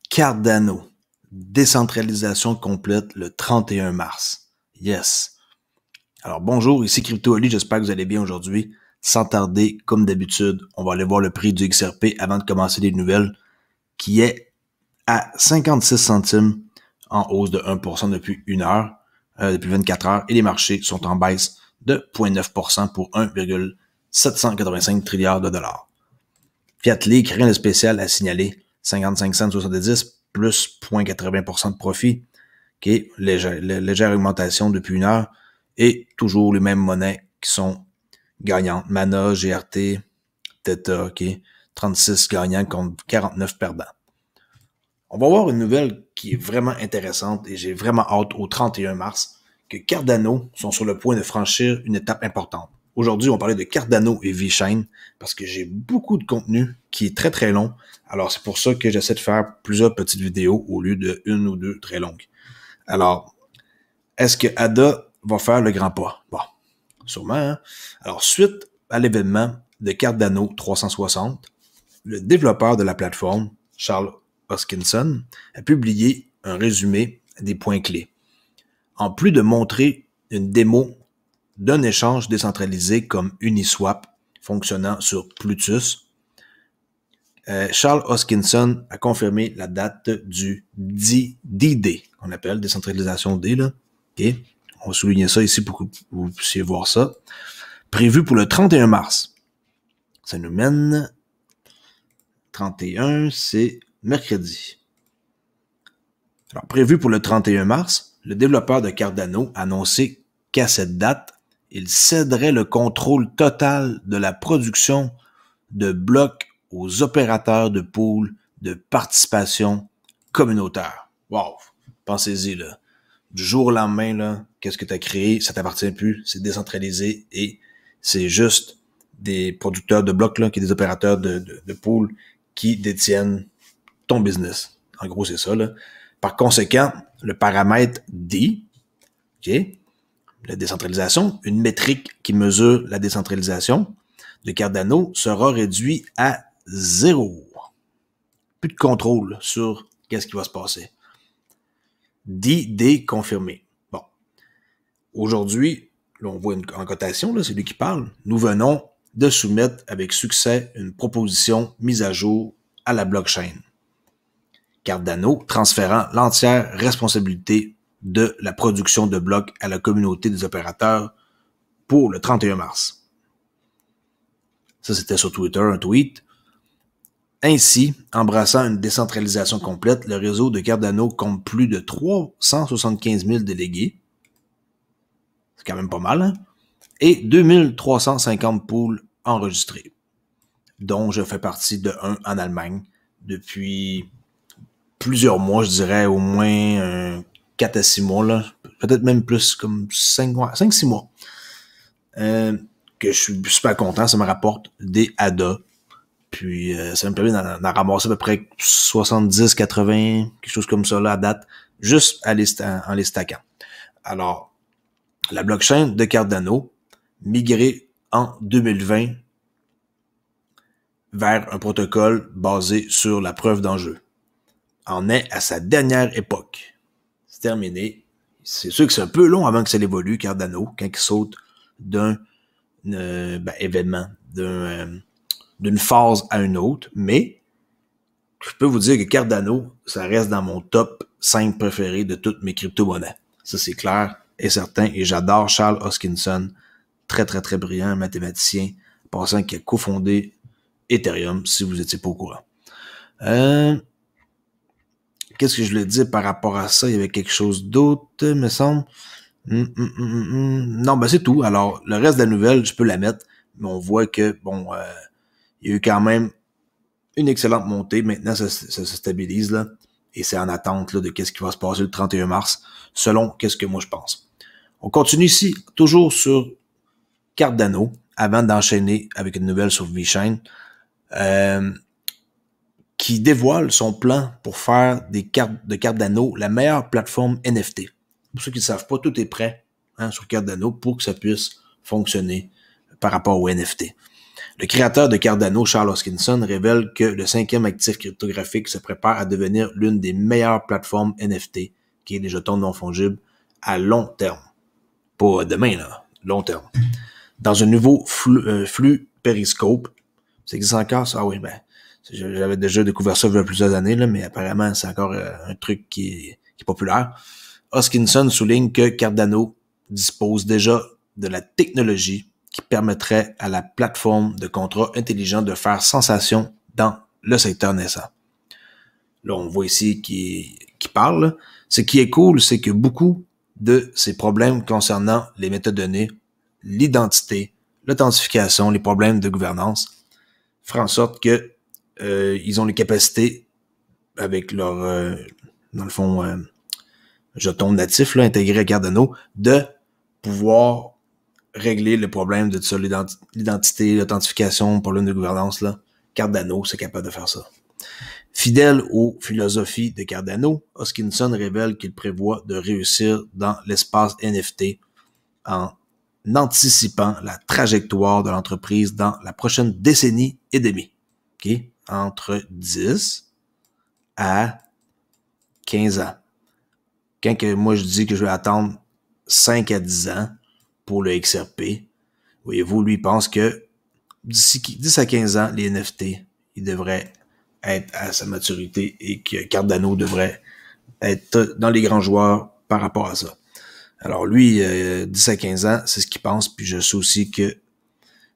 Cardano, décentralisation complète le 31 mars. Yes. Alors bonjour, ici CryptoOli, j'espère que vous allez bien aujourd'hui. Sans tarder, comme d'habitude, on va aller voir le prix du XRP avant de commencer les nouvelles, qui est à 56 centimes en hausse de 1% depuis depuis 24 heures, et les marchés sont en baisse de 0,9% pour 1,785 trilliards de dollars. Fiat Leak, rien de spécial à signaler, 55 cents 70 plus 0,80% de profit, qui est légère augmentation depuis une heure, et toujours les mêmes monnaies qui sont gagnantes. Mana, GRT, Theta, OK, 36 gagnants contre 49 perdants. On va voir une nouvelle qui est vraiment intéressante et j'ai vraiment hâte au 31 mars que Cardano sont sur le point de franchir une étape importante. Aujourd'hui, on va parler de Cardano et VeChain parce que j'ai beaucoup de contenu qui est très très long. Alors, c'est pour ça que j'essaie de faire plusieurs petites vidéos au lieu de une ou deux très longues. Alors, est-ce que ADA va faire le grand pas? Bon, sûrement. Hein? Alors, suite à l'événement de Cardano 360, le développeur de la plateforme, Charles Hoskinson, a publié un résumé des points clés. En plus de montrer une démo d'un échange décentralisé comme Uniswap fonctionnant sur Plutus, Charles Hoskinson a confirmé la date du D-Day, qu'on appelle décentralisation D, là. Okay. On va souligner ça ici pour que vous puissiez voir ça. Prévu pour le 31 mars. Ça nous mène... 31, c'est mercredi. Alors, prévu pour le 31 mars, le développeur de Cardano a annoncé qu'à cette date, il céderait le contrôle total de la production de blocs aux opérateurs de pools de participation communautaire. Wow! Pensez-y, là. Du jour au lendemain, là, qu'est-ce que tu as créé? Ça t'appartient plus, c'est décentralisé et c'est juste des producteurs de blocs, là, qui sont des opérateurs de pools qui détiennent ton business. En gros, c'est ça, là. Par conséquent, le paramètre D, OK, la décentralisation, une métrique qui mesure la décentralisation de Cardano sera réduit à 0. Plus de contrôle sur qu'est-ce qui va se passer. D confirmé. Bon. Aujourd'hui, là, on voit en cotation, là, c'est lui qui parle. Nous venons de soumettre avec succès une proposition mise à jour à la blockchain. Cardano transférant l'entière responsabilité de la production de blocs à la communauté des opérateurs pour le 31 mars. Ça, c'était sur Twitter, un tweet. Ainsi, embrassant une décentralisation complète, le réseau de Cardano compte plus de 375 000 délégués. C'est quand même pas mal, hein? Et 2350 pools enregistrés, dont je fais partie de un en Allemagne depuis plusieurs mois, je dirais au moins 4 à 6 mois, là, peut-être même plus, comme 5-6 mois, que je suis super content, ça me rapporte des ADA, puis ça me permet d'en ramasser à peu près 70, 80, quelque chose comme ça là à date, juste en les stackant. Alors, la blockchain de Cardano, migrée en 2020 vers un protocole basé sur la preuve d'enjeu, en est à sa dernière époque. C'est terminé. C'est sûr que c'est un peu long avant que ça évolue, Cardano, quand il saute d'un événement, d'une phase à une autre, mais je peux vous dire que Cardano, ça reste dans mon top 5 préférés de toutes mes crypto-monnaies. Ça, c'est clair et certain, et j'adore Charles Hoskinson, très, très, très brillant mathématicien, passant qui a cofondé Ethereum, si vous n'étiez pas au courant. Qu'est-ce que je voulais dire par rapport à ça? Il y avait quelque chose d'autre, me semble. Non, c'est tout. Alors, le reste de la nouvelle, je peux la mettre, mais on voit que, il y a eu quand même une excellente montée. Maintenant, ça se stabilise, là, et c'est en attente là, de qu'est-ce qui va se passer le 31 mars, selon qu'est-ce que moi je pense. On continue ici, toujours sur Cardano, avant d'enchaîner avec une nouvelle sur VeChain, qui dévoile son plan pour faire des cartes de Cardano la meilleure plateforme NFT. Pour ceux qui ne savent pas, tout est prêt sur Cardano pour que ça puisse fonctionner par rapport au NFT. Le créateur de Cardano, Charles Hoskinson, révèle que le 5e actif cryptographique se prépare à devenir l'une des meilleures plateformes NFT, qui est les jetons non fongibles, à long terme. Pas demain, là, long terme. Dans un nouveau flux Periscope, ça existe encore, ça? Ah oui, j'avais déjà découvert ça il y a plusieurs années, là, mais apparemment, c'est encore un truc qui est populaire. Hoskinson souligne que Cardano dispose déjà de la technologie qui permettrait à la plateforme de contrats intelligents de faire sensation dans le secteur naissant. Là, on voit ici qui parle. Ce qui est cool, c'est que beaucoup de ces problèmes concernant les métadonnées, l'identité, l'authentification, les problèmes de gouvernance, feront en sorte que ils ont les capacités avec leur, dans le fond, jetons natifs là, intégrés à Cardano, de pouvoir régler le problème de ça, l'identité, l'authentification, problème de gouvernance. Là. Cardano, c'est capable de faire ça. Fidèle aux philosophies de Cardano, Hoskinson révèle qu'il prévoit de réussir dans l'espace NFT en anticipant la trajectoire de l'entreprise dans la prochaine décennie et demie. Okay? Entre 10 à 15 ans. Quand que moi je dis que je vais attendre 5 à 10 ans pour le XRP, voyez-vous, lui pense que d'ici 10 à 15 ans, les NFT, ils devraient être à sa maturité et que Cardano devrait être dans les grands joueurs par rapport à ça. Alors lui, 10 à 15 ans, c'est ce qu'il pense, puis je sais aussi que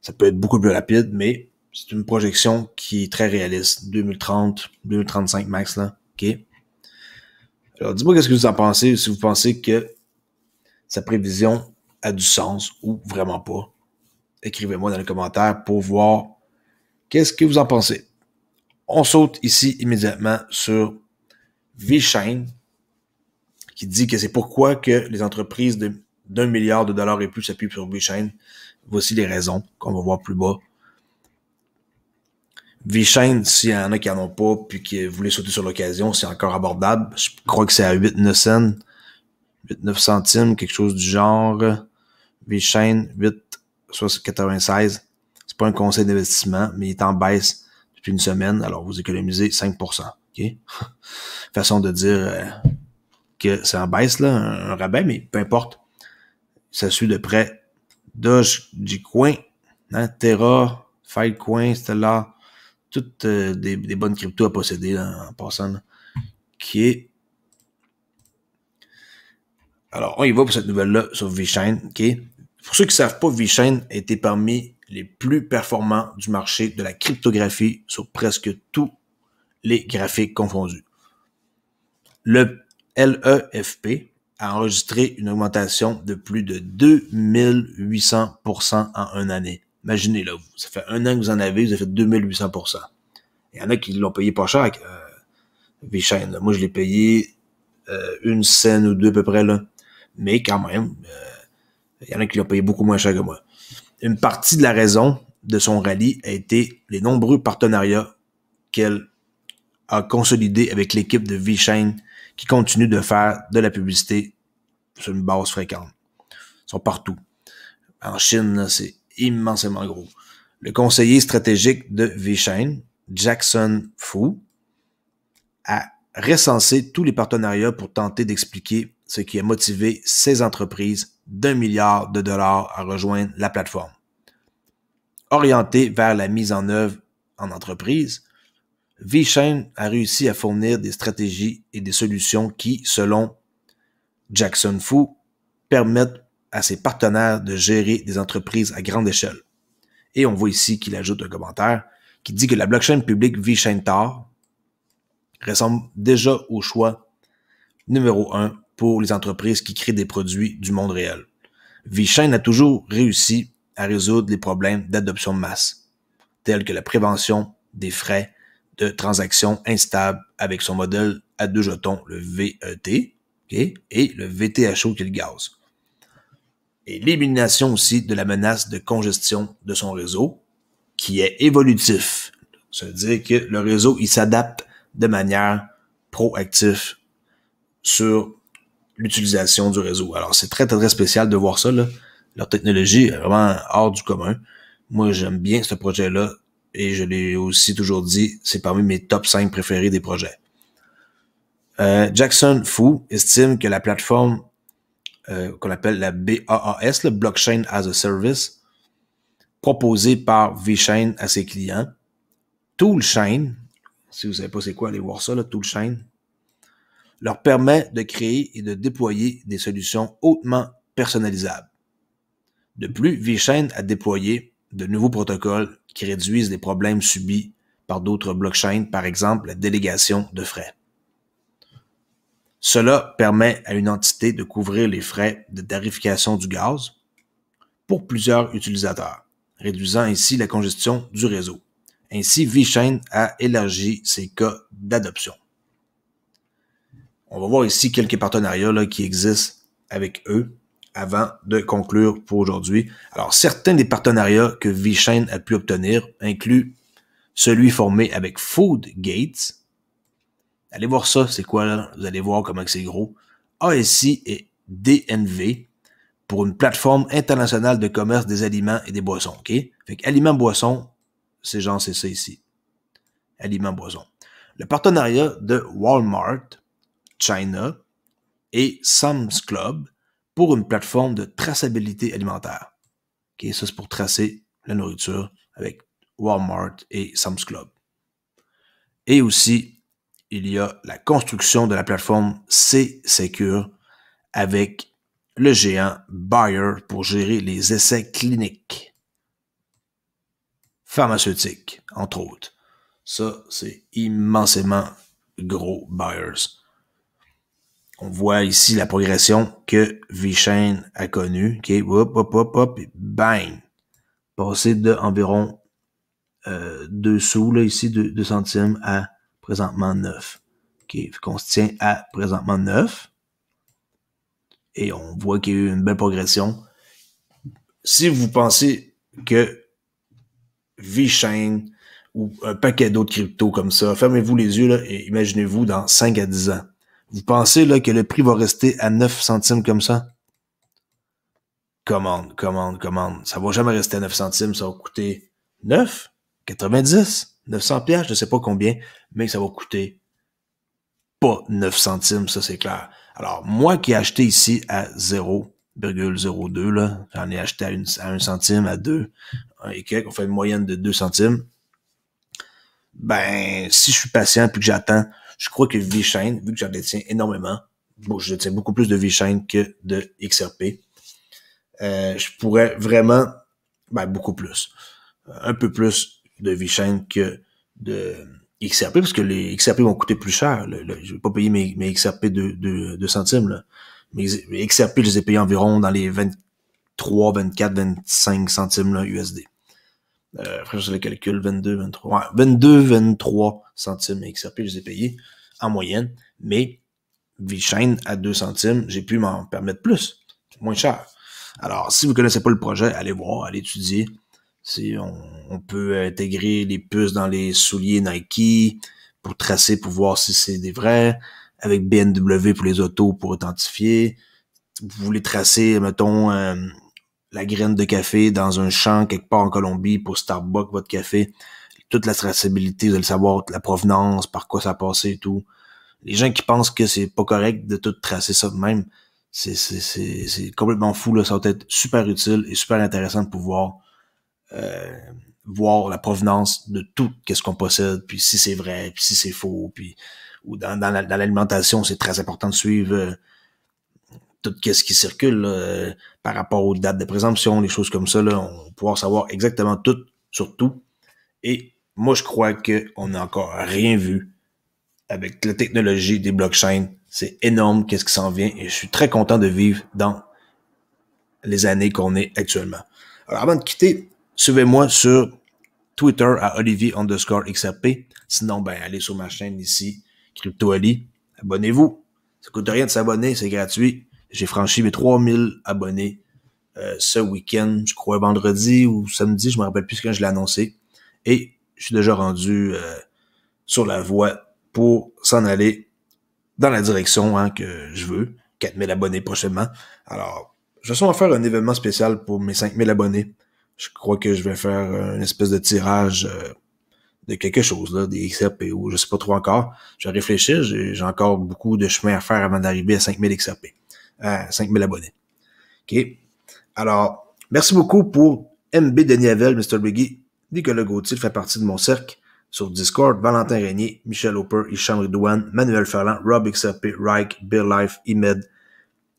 ça peut être beaucoup plus rapide, mais c'est une projection qui est très réaliste. 2030, 2035 max, là. OK? Alors, dis-moi qu'est-ce que vous en pensez, si vous pensez que sa prévision a du sens ou vraiment pas. Écrivez-moi dans les commentaires pour voir qu'est-ce que vous en pensez. On saute ici immédiatement sur VeChain, qui dit que c'est pourquoi que les entreprises d'1 milliard de dollars et plus s'appuient sur VeChain. Voici les raisons qu'on va voir plus bas. VeChain, s'il y en a qui en ont pas, puis qui voulaient sauter sur l'occasion, c'est encore abordable. Je crois que c'est à 8-9 cents, 8-9 centimes, quelque chose du genre. VeChain, 8,96. C'est pas un conseil d'investissement, mais il est en baisse depuis une semaine, alors vous économisez 5%. OK? Façon de dire que c'est en baisse, là, un rabais, mais peu importe. Ça suit de près Dogecoin, hein, Terra, Filecoin, Stellar, toutes des bonnes cryptos à posséder là, en passant, là, qui est... Alors, on y va pour cette nouvelle-là sur VeChain. Okay? Pour ceux qui ne savent pas, VeChain a été parmi les plus performants du marché de la cryptographie sur presque tous les graphiques confondus. Le LEFP a enregistré une augmentation de plus de 2800% en une année. Imaginez, là, ça fait un an que vous en avez, vous avez fait 2800%. Il y en a qui l'ont payé pas cher avec VeChain. Moi, je l'ai payé une scène ou deux à peu près, là. Mais quand même, il y en a qui l'ont payé beaucoup moins cher que moi. Une partie de la raison de son rallye a été les nombreux partenariats qu'elle a consolidés avec l'équipe de VeChain qui continue de faire de la publicité sur une base fréquente. Ils sont partout. En Chine, là, c'est immensément gros. Le conseiller stratégique de VeChain, Jackson Fu, a recensé tous les partenariats pour tenter d'expliquer ce qui a motivé ces entreprises d'1 milliard de dollars à rejoindre la plateforme. Orienté vers la mise en œuvre en entreprise, VeChain a réussi à fournir des stratégies et des solutions qui, selon Jackson Fu, permettent à ses partenaires de gérer des entreprises à grande échelle. Et on voit ici qu'il ajoute un commentaire qui dit que la blockchain publique VeChain Tor ressemble déjà au choix numéro 1 pour les entreprises qui créent des produits du monde réel. VeChain a toujours réussi à résoudre les problèmes d'adoption de masse, tels que la prévention des frais de transactions instables avec son modèle à 2 jetons, le VET, okay, et le VTHO qui est le gaz. Et l'élimination aussi de la menace de congestion de son réseau, qui est évolutif. Ça veut dire que le réseau, il s'adapte de manière proactive sur l'utilisation du réseau. Alors, c'est très, très, très spécial de voir ça, là. Leur technologie est vraiment hors du commun. Moi, j'aime bien ce projet-là et je l'ai aussi toujours dit, c'est parmi mes top 5 préférés des projets. Jackson Fu estime que la plateforme qu'on appelle la BaaS, le Blockchain as a Service, proposée par VeChain à ses clients, Toolchain, si vous savez pas c'est quoi, allez voir ça, là, Toolchain, leur permet de créer et de déployer des solutions hautement personnalisables. De plus, VeChain a déployé de nouveaux protocoles qui réduisent les problèmes subis par d'autres blockchains, par exemple la délégation de frais. Cela permet à une entité de couvrir les frais de tarification du gaz pour plusieurs utilisateurs, réduisant ainsi la congestion du réseau. Ainsi, VeChain a élargi ses cas d'adoption. On va voir ici quelques partenariats là, qui existent avec eux avant de conclure pour aujourd'hui. Alors, certains des partenariats que VeChain a pu obtenir incluent celui formé avec Foodgate. Allez voir ça, c'est quoi là? Vous allez voir comment c'est gros. ASI et DNV pour une plateforme internationale de commerce des aliments et des boissons, OK? Fait que aliments-boissons, c'est ça ici. Aliments-boissons. Le partenariat de Walmart China et Sam's Club pour une plateforme de traçabilité alimentaire. Okay, ça, c'est pour tracer la nourriture avec Walmart et Sam's Club. Et aussi, il y a la construction de la plateforme C-Secure avec le géant Bayer pour gérer les essais cliniques pharmaceutiques, entre autres. Ça, c'est immensément gros, Bayers. On voit ici la progression que VeChain a connue. OK, hop, et bang! Passé de environ 2 sous, là, ici, 2 centimes à présentement 9. OK, fait qu'on se tient à présentement 9. Et on voit qu'il y a eu une belle progression. Si vous pensez que VeChain ou un paquet d'autres cryptos comme ça, fermez-vous les yeux là, et imaginez-vous dans 5 à 10 ans. Vous pensez là que le prix va rester à 9 centimes comme ça? Commande. Ça va jamais rester à 9 centimes, ça va coûter 9, 90, 900 piastres, je sais pas combien, mais ça va coûter pas 9 centimes, ça c'est clair. Alors, moi qui ai acheté ici à 0,02, là, j'en ai acheté à 1 centime, à 2, et qu'on fait une moyenne de 2 centimes, ben, si je suis patient puis que j'attends, je crois que VeChain, vu que j'en détiens énormément, bon, je détiens beaucoup plus de VeChain que de XRP, je pourrais vraiment, ben, beaucoup plus, un peu plus de VeChain que de XRP, parce que les XRP vont coûter plus cher. Je vais pas payer mes XRP de centimes, là. Mes XRP, je les ai payés environ dans les 23, 24, 25 centimes, là, USD. Après, je fais le calcul, 22, 23. Ouais, 22, 23 centimes XRP, je les ai payés en moyenne. Mais VeChain à 2 centimes, j'ai pu m'en permettre plus. Moins cher. Alors, si vous connaissez pas le projet, allez voir, allez étudier. Si on peut intégrer les puces dans les souliers Nike pour tracer, pour voir si c'est des vrais. Avec BMW pour les autos, pour authentifier. Vous voulez tracer, mettons, la graine de café dans un champ quelque part en Colombie pour Starbucks, votre café. Toute la traçabilité, vous allez savoir la provenance, par quoi ça a passé et tout. Les gens qui pensent que c'est pas correct de tout tracer ça de même, c'est complètement fou, là. Ça va être super utile et super intéressant de pouvoir voir la provenance de tout qu'est-ce qu'on possède, puis si c'est vrai, puis si c'est faux, puis ou dans l'alimentation, c'est très important de suivre tout ce qui circule là, par rapport aux dates de présomption, les choses comme ça, là, on va pouvoir savoir exactement tout sur tout. Et moi, je crois qu'on n'a encore rien vu avec la technologie des blockchains. C'est énorme qu'est-ce qui s'en vient et je suis très content de vivre dans les années qu'on est actuellement. Alors, avant de quitter, suivez-moi sur Twitter à Olivier_XRP. Sinon, ben, allez sur ma chaîne ici, CryptoAli. Abonnez-vous. Ça coûte rien de s'abonner, c'est gratuit. J'ai franchi mes 3000 abonnés ce week-end, je crois vendredi ou samedi, je me rappelle plus quand je l'ai annoncé. Et je suis déjà rendu sur la voie pour s'en aller dans la direction que je veux. 4000 abonnés prochainement. Alors, je vais sûrement faire un événement spécial pour mes 5000 abonnés Je crois que je vais faire une espèce de tirage de quelque chose, là, des XRP ou je sais pas trop encore. Je vais réfléchir, j'ai encore beaucoup de chemin à faire avant d'arriver à 5000 XRP, à 5000 abonnés. OK? Alors, merci beaucoup pour MB Denis Mr. Biggie, Nicolas Gauthier fait partie de mon cercle sur Discord, Valentin Régnier, Michel Hopper, Hicham Ridouane, Manuel Ferland, Rob XRP, Reich, Bill Life, Imed,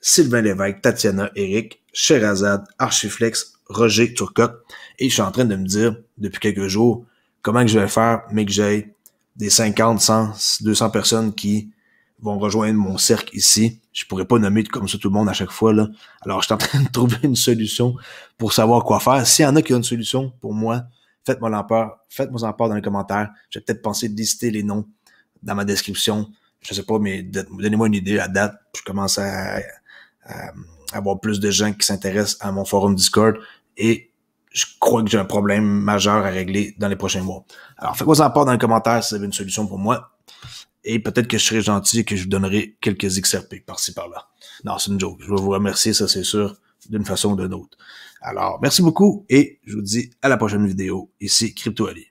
Sylvain Lévesque, Tatiana, Eric, Sherazade, Archiflex, Roger Turcotte. Et je suis en train de me dire, depuis quelques jours, comment que je vais faire, mais que j'ai des 50, 100, 200 personnes qui vont rejoindre mon cercle ici. Je pourrais pas nommer comme ça tout le monde à chaque fois, là. Alors, je suis en train de trouver une solution pour savoir quoi faire. S'il y en a qui ont une solution pour moi, faites-moi en part dans les commentaires. Je vais peut-être penser de lister les noms dans ma description. Je sais pas, mais donnez-moi une idée à date. Je commence à avoir plus de gens qui s'intéressent à mon forum Discord et je crois que j'ai un problème majeur à régler dans les prochains mois. Alors, faites-moi en part dans les commentaires si vous avez une solution pour moi. Et peut-être que je serai gentil et que je vous donnerai quelques XRP par-ci par-là. Non, c'est une joke. Je vais vous remercier, ça c'est sûr, d'une façon ou d'une autre. Alors, merci beaucoup et je vous dis à la prochaine vidéo. Ici, Crypto Ali.